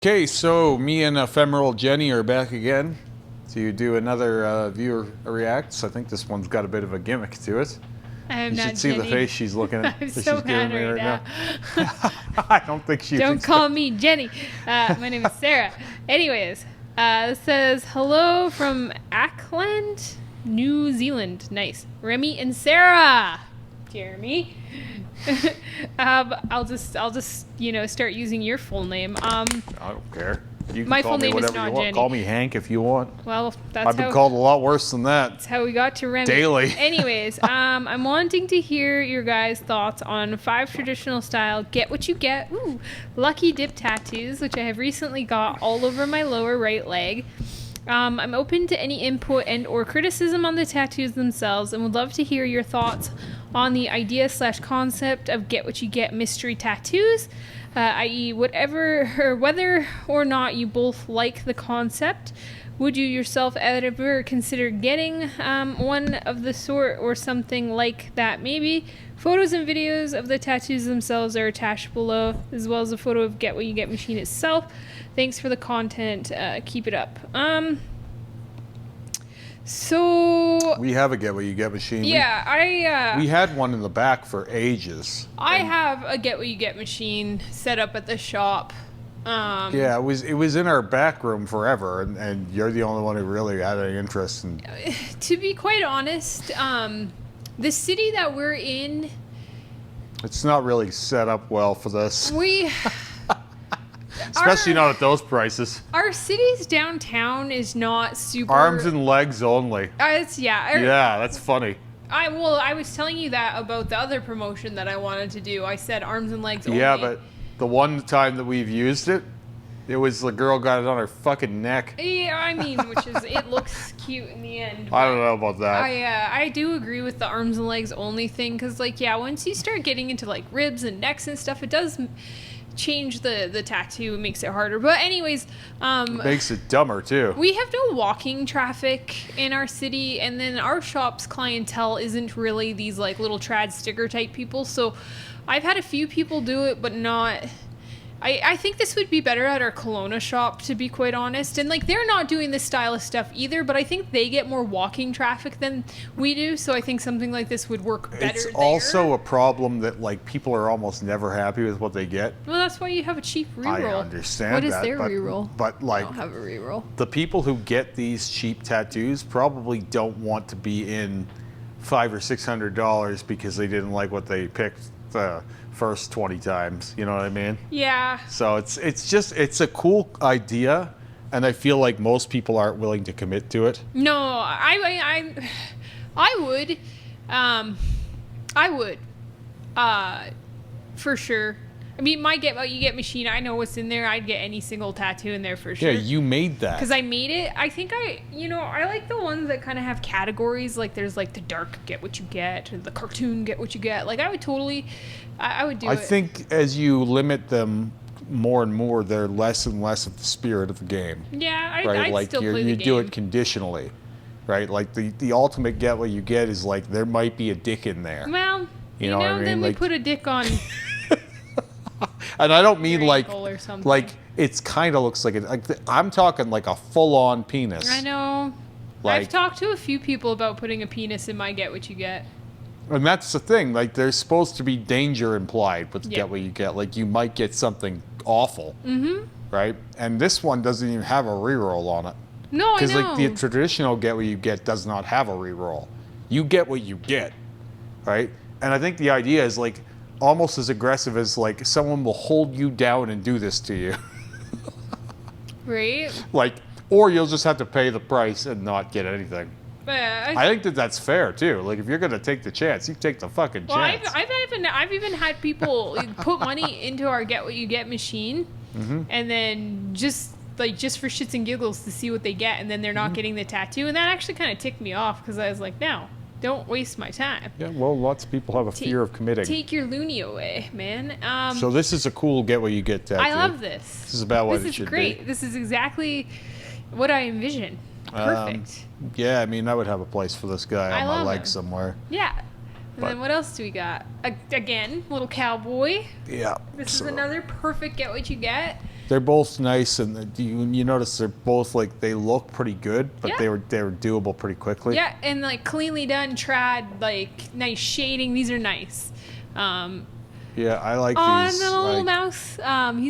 Okay, so me and Ephemeral Jenny are back again to do another viewer reacts. I think this one's got a bit of a gimmick to it. I am You not should see Jenny. the face she's looking at. I'm she's so giving mad me right now. I don't think she. Don't call me Jenny. My name is Sarah. Anyways, it says hello from Auckland, New Zealand. Nice. Remy and Sarah. Jeremy. I'll just start using your full name. I don't care. You can my call full me name is whatever not you want. Jenny. Call me Hank if you want. Well, that's I've been called a lot worse than that. That's how we got to Remy. Daily. Anyways, I'm wanting to hear your guys' thoughts on 5 traditional style get what you get, lucky dip tattoos, which I have recently got all over my lower right leg. I'm open to any input and or criticism on the tattoos themselves and would love to hear your thoughts on the idea/concept of get what you get mystery tattoos, i.e. whether or not you both like the concept. Would you yourself ever consider getting one of the sort or something like that? Maybe photos and videos of the tattoos themselves are attached below, as well as a photo of Get What You Get machine itself. Thanks for the content. Keep it up. So We have a Get What You Get machine. yeah, We had one in the back for ages. I have a Get What You Get machine set up at the shop. Yeah, it was in our back room forever, and you're the only one who really had any interest in. To be quite honest, the city that we're in, It's not really set up well for this, we especially not at those prices. our city's downtown is not super Arms and legs only. Yeah, that's funny. I was telling you that about the other promotion that I wanted to do. I said arms and legs only. Yeah, but the one time that we've used it, it was the girl got it on her fucking neck. Yeah, I mean, it looks cute in the end. I don't know about that. I do agree with the arms and legs only thing, because once you start getting into ribs and necks and stuff, it does change the tattoo. It makes it harder. But anyways, It makes it dumber too. we have no walking traffic in our city, and then our shop's clientele isn't really these little trad sticker type people. So I've had a few people do it, but not. I think this would be better at our Kelowna shop, to be quite honest. And they're not doing this style of stuff either, but I think they get more walking traffic than we do. So I think something like this would work better It's there. also a problem that people are almost never happy with what they get. Well, that's why you have a cheap reroll. I understand What is that, their but, reroll? But I don't have a reroll. the people who get these cheap tattoos probably don't want to be in $500 or $600 because they didn't like what they picked the first 20 times. You know what I mean? Yeah. So it's a cool idea, and I feel like most people aren't willing to commit to it. No, I would. I would. For sure. I mean, my Get What You Get machine, I know what's in there. I'd get any single tattoo in there for sure. Yeah, you made that. Because I made it. I think I like the ones that kind of have categories. There's the dark Get What You Get, or the cartoon Get What You Get. I would totally, I would do it. I think as you limit them more and more, they're less and less of the spirit of the game. Yeah, Right? I'd still play the you game. do it conditionally, right? The ultimate Get What You Get is there might be a dick in there. Well, You know what I mean? then we put a dick on And I don't mean your ankle or something. it's kind of looks like it. I'm talking a full-on penis. I know. I've talked to a few people about putting a penis in my Get What You Get. And that's the thing. There's supposed to be danger implied with Yeah. Get What You Get. You might get something awful, right? And this one doesn't even have a reroll on it. No, I Because know. the traditional Get What You Get does not have a reroll. You get what you get, right? And I think the idea is almost as aggressive as someone will hold you down and do this to you. Right? Or you'll just have to pay the price and not get anything. But I think that's fair too. If you're gonna take the chance, you take the fucking chance. I've even had people put money into our Get What You Get machine, and then just for shits and giggles to see what they get, and then they're not getting the tattoo, and that actually kind of ticked me off, because I was like, no, don't waste my time. Yeah, well, lots of people have a fear of committing. Take your loony away, man. So this is a cool Get What You Get tattoo. I love this. This is about what this it is should great. be. This is exactly what I envision. Perfect. Yeah, I mean, I would have a place for this guy I on my love leg him. somewhere. Yeah. And But- then what else do we got? Again, little cowboy. Yeah. This is another perfect Get What You Get. They're both nice, and you notice they're both like they look pretty good, but Yeah. they were doable pretty quickly. Yeah, and like cleanly done trad, like nice shading. These are nice. Yeah, I like On these. the little mouse. He's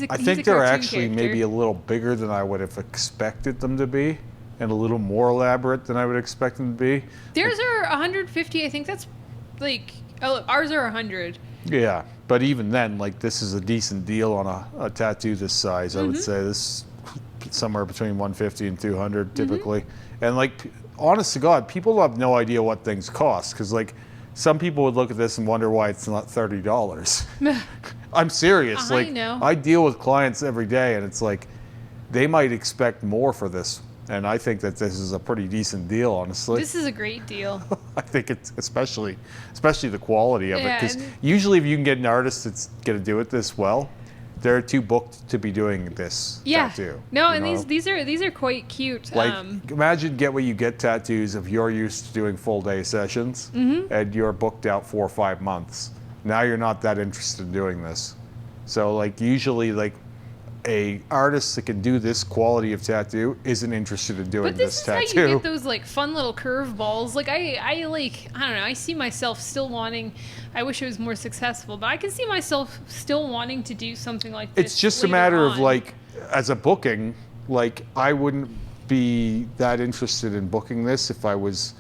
a I he's think a they're cartoon actually character. maybe a little bigger than I would have expected them to be, and a little more elaborate than I would expect them to be. Theirs are 150. I think that's like ours are 100. Yeah, but even then, like this is a decent deal on a tattoo this size. I would Mm-hmm. say this somewhere between 150 and 200 typically. And like, honest to God, people have no idea what things cost because like some people would look at this and wonder why it's not $30. I'm serious. I Like know. I deal with clients every day, and it's like they might expect more for this. And I think that this is a pretty decent deal, honestly. This is a great deal. I think it's especially the quality of it, Yeah, because and- usually if you can get an artist that's going to do it this well, they're too booked to be doing this Yeah. tattoo. No, you and know? these are quite cute. Like, imagine get what you get tattoos if you're used to doing full day sessions and you're booked out 4 or 5 months. Now you're not that interested in doing this. So like usually like a artist that can do this quality of tattoo isn't interested in doing But this is tattoo. how you get those like fun little curveballs. Like I like I don't know. I see myself still wanting. I wish it was more successful, but I can see myself still wanting to do something like this. It's just a later matter of on. like, as a booking, like I wouldn't be that interested in booking this if I was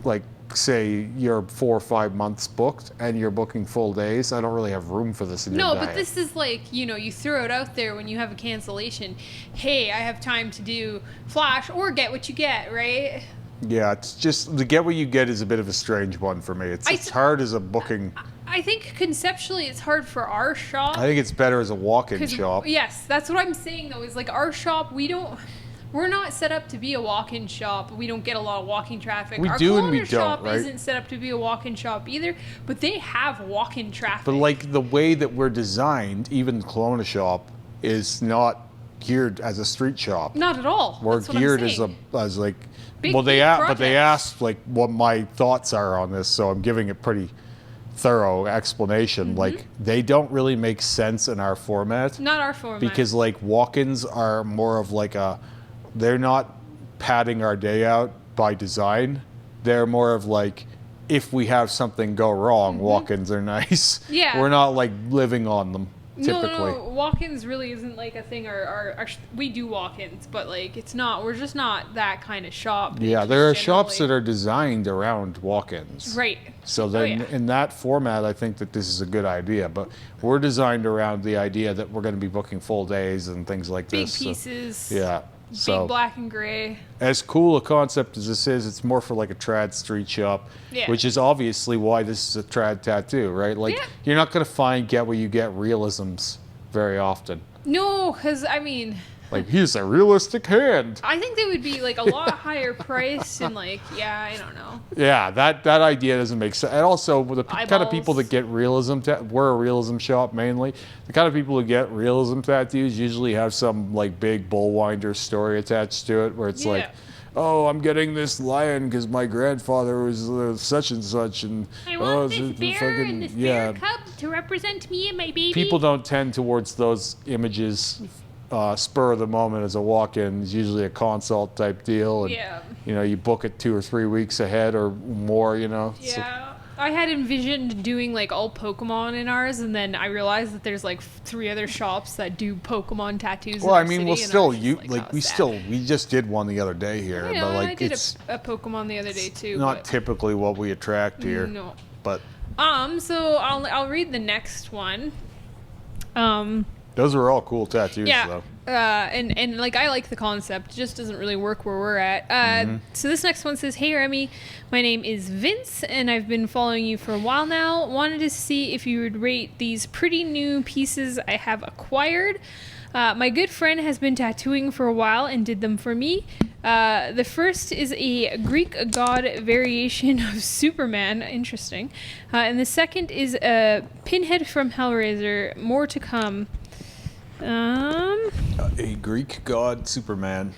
like, say you're 4 or 5 months booked and you're booking full days. I don't really have room for this in your No, diet. but this is like, you throw it out there when you have a cancellation. Hey, I have time to do Flash or get what you get, right? Yeah, it's just the get what you get is a bit of a strange one for me. It's hard as a booking. I think conceptually it's hard for our shop. I think it's better as a walk-in 'Cause- shop. Yes, that's what I'm saying though, is like our shop, we're not set up to be a walk-in shop. We don't get a lot of walking traffic. We Our do and we Kelowna don't, shop right? isn't set up to be a walk-in shop either, but they have walk-in traffic. But like the way that we're designed, even the Kelowna shop is not geared as a street shop. Not at all. We're That's what geared I'm as saying. as like Big, well they big but they projects. asked like what my thoughts are on this, so I'm giving a pretty thorough explanation. Mm-hmm. Like they don't really make sense in our format Not our format. because like walk-ins are more of like they're not padding our day out by design. They're more of like if we have something go wrong, walk-ins are nice. Yeah. We're not like living on them typically. No, walk-ins really isn't like a thing. We do walk-ins, but like it's not. We're just not that kind of shop. Yeah, there are generally. shops that are designed around walk-ins. right. So then yeah. in that format, I think that this is a good idea. But we're designed around the idea that we're going to be booking full days and things like Big this. So, pieces. yeah. Big So black and gray. as cool a concept as this is, it's more for like a trad street shop, Yeah. which is obviously why this is a trad tattoo, right? Like Yeah. you're not going to find get what you get realisms very often. No, because I mean, Like here's a realistic hand. I think they would be like a lot higher priced and like, yeah, I don't know. Yeah, that idea doesn't make sense. And also, the kind of people Eyeballs. that get realism, we're a realism shop mainly. The kind of people who get realism tattoos usually have some like big bullwinder story attached to it, where it's like, Yeah. oh, I'm getting this lion because my grandfather was such and such, and I oh, want this bear and this bear cub to represent me and my baby. people don't tend towards those images. Spur of the moment as a walk-in is usually a consult type deal, and Yeah. you book it 2 or 3 weeks ahead or more. So- Yeah. I had envisioned doing like all Pokemon in ours, and then I realized that there's like 3 other shops that do Pokemon tattoos. Well, in I our mean, city, we'll and I still was just oh, sad. we just did one the other day here, I know, but and like I did it's a Pokemon the other day too. not but typically what we attract here. No. But So I'll read the next one. those are all cool tattoos, Yeah. though. And like I like the concept, it just doesn't really work where we're at. So this next one says, "Hey Remy, my name is Vince, and I've been following you for a while now. Wanted to see if you would rate these pretty new pieces I have acquired. My good friend has been tattooing for a while and did them for me. The first is a Greek god variation of Superman, interesting. And the second is a pinhead from Hellraiser. More to come." A Greek god, Superman.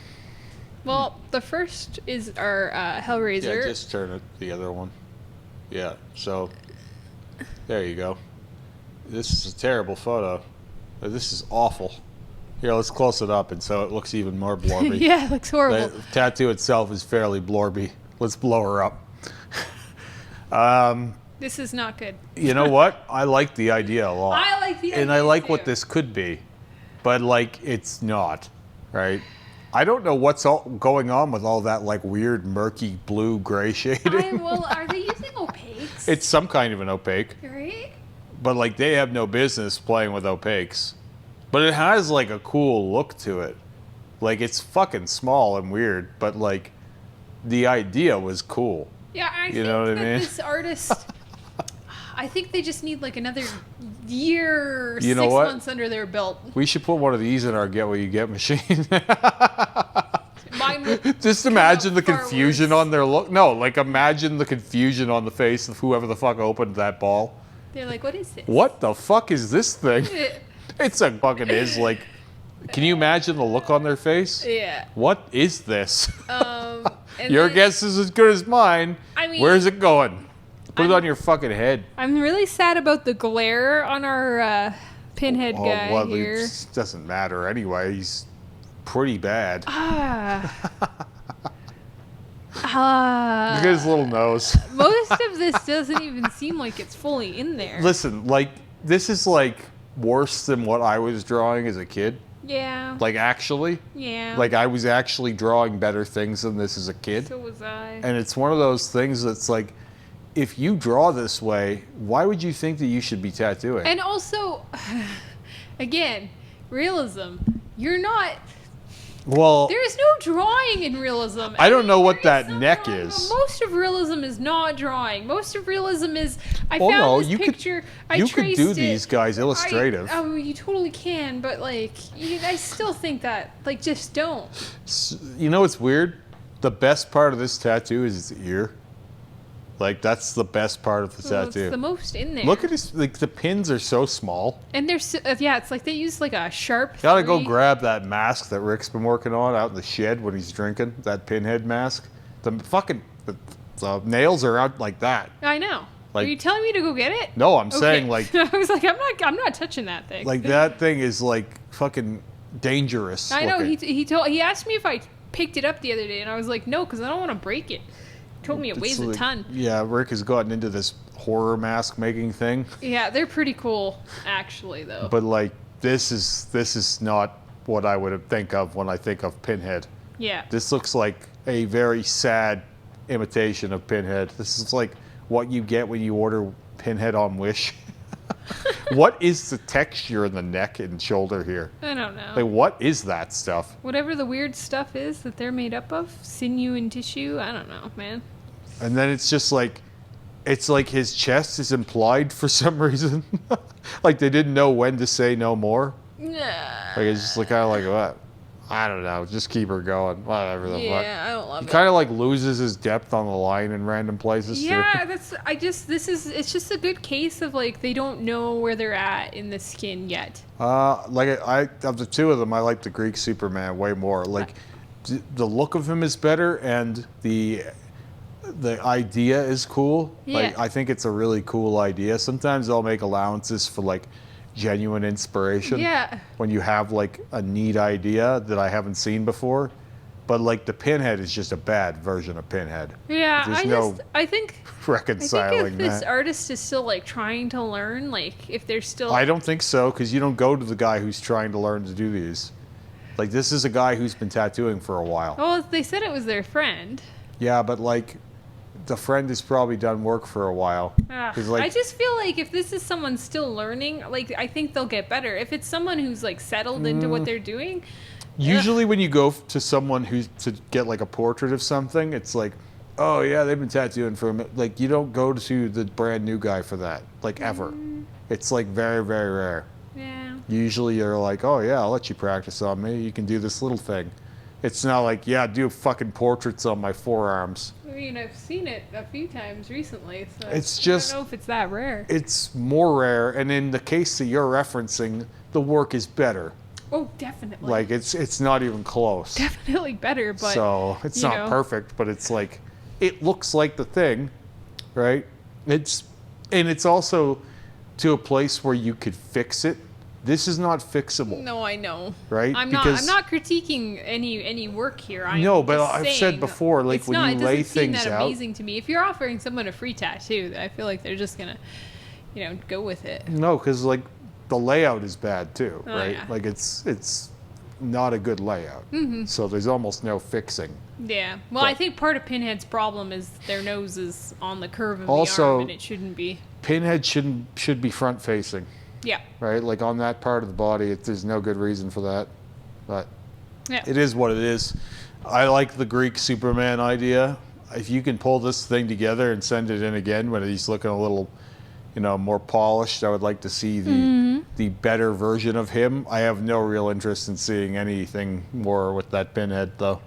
Well, the first is our Hellraiser. Yeah, just turn it the other one. Yeah. So there you go. This is a terrible photo. This is awful. Here, let's close it up, and so it looks even more blorby. Yeah, it looks horrible. The tattoo itself is fairly blorby. Let's blow her up. This is not good. You know what? I like the idea a lot. I like the idea and I like too. what this could be, but like it's not, right? I don't know what's all going on with all that like weird murky blue gray shading. Well, are they using opaques? It's some kind of an opaque, right. but like they have no business playing with opaques. But it has like a cool look to it. Like it's fucking small and weird, but like the idea was cool. Yeah, I You know what I think that mean? this artist. I think they just need like another year, You know 6 what? months under their belt. We should put one of these in our Get What You Get machine. Mine would Just come imagine out the far confusion worse. on their look. No, like imagine the confusion on the face of whoever the fuck opened that ball. They're like, what is this? What the fuck is this thing? It's a fucking is like. Can you imagine the look on their face? Yeah. What is this? And Your then- guess is as good as mine. I mean- Where's it going? Put it on your fucking head. I'm really sad about the glare on our pinhead guy well, here. it doesn't matter anyway. He's pretty bad. Look at his little nose. Most of this doesn't even seem like it's fully in there. Listen, like this is like worse than what I was drawing as a kid. Yeah. Like actually, Yeah. like I was actually drawing better things than this as a kid. So was I. And it's one of those things that's like, if you draw this way, why would you think that you should be tattooing? And also, again, realism. You're not. Well, There is no drawing in realism. I don't know what there is that some neck drawing, is. but most of realism is not drawing. Most of realism is. I well, found no, this you picture. I you could traced do it. these guys illustrative. Oh, you totally can, but like, I still think that like just don't. You know what's weird? The best part of this tattoo is its ear. Like that's the best part of the Well, tattoo. it's the most in there. Look at his, like the pins are so small. And there's yeah, it's like they use like a sharp. Gotta go 3. grab that mask that Rick's been working on out in the shed when he's drinking. That pinhead mask. The fucking the nails are out like that. I know. Like- Are you telling me to go get it? No, I'm Okay. saying like I was like, I'm not touching that thing. like that thing is like fucking dangerous. I know. looking. He asked me if I picked it up the other day, and I was like, no, because I don't want to break it. He told me it It's weighs a like- ton. Yeah, Rick has gotten into this horror mask making thing, Yeah, they're pretty cool, actually, though. but like this is not what I would think of when I think of Pinhead. Yeah. This looks like a very sad imitation of Pinhead. This is like what you get when you order Pinhead on Wish. What is the texture in the neck and shoulder here? I don't know. Like, what is that stuff? Whatever the weird stuff is that they're made up of, sinew and tissue, I don't know, man. And then it's just like, it's like his chest is implied for some reason. Like they didn't know when to say no more. Yeah. Like it's just like kind of like what? I don't know. Just keep her going. Whatever the fuck. Yeah, I don't love He it. kind of like loses his depth on the line in random places Yeah, too. it's just a good case of like they don't know where they're at in the skin yet. Like I of the two of them, I like the Greek Superman way more. Like the look of him is better, and the idea is cool. Like Yeah. I think it's a really cool idea. Sometimes I'll make allowances for like genuine inspiration. Yeah. When you have like a neat idea that I haven't seen before. But like the Pinhead is just a bad version of Pinhead. Yeah, There's I think reconciling if this that. artist is still like trying to learn, like if they're still I don't think so, because you don't go to the guy who's trying to learn to do these. Like this is a guy who's been tattooing for a while. well, they said it was their friend. Yeah, but like the friend has probably done work for a while. 'Cause, like, I just feel like if this is someone still learning, like I think they'll get better. If it's someone who's like settled into what they're doing, usually when you go to someone who's to get like a portrait of something, it's like, oh yeah, they've been tattooing for a minute. Like you don't go to the brand new guy for that, like ever. It's like very, very rare. yeah. Usually you're like, oh yeah, I'll let you practice on me. You can do this little thing. It's not like, yeah, do fucking portraits on my forearms. I mean, I've seen it a few times recently, so It's I just- don't know if it's that rare. It's more rare, and in the case that you're referencing, the work is better. Oh, definitely. Like it's not even close. definitely better, but So it's you not know. perfect, but it's like it looks like the thing, right? It's also to a place where you could fix it This is not fixable. No, I know. Right? I'm Because not critiquing any work here. no, but just I've saying said before, like it's when not, you it lay doesn't seem things that out, amazing to me. If you're offering someone a free tattoo, I feel like they're just gonna, go with it. no, because like the layout is bad too, Oh, right? yeah. Like it's not a good layout. So there's almost no fixing. Yeah. Well, But- I think part of Pinhead's problem is their nose is on the curve of the Also- arm, and it shouldn't be. Pinhead should be front facing, Yeah. right? Like on that part of the body, there's no good reason for that. But Yeah. it is what it is. I like the Greek Superman idea. If you can pull this thing together and send it in again when he's looking a little, more polished, I would like to see the better version of him. I have no real interest in seeing anything more with that Pinhead, though.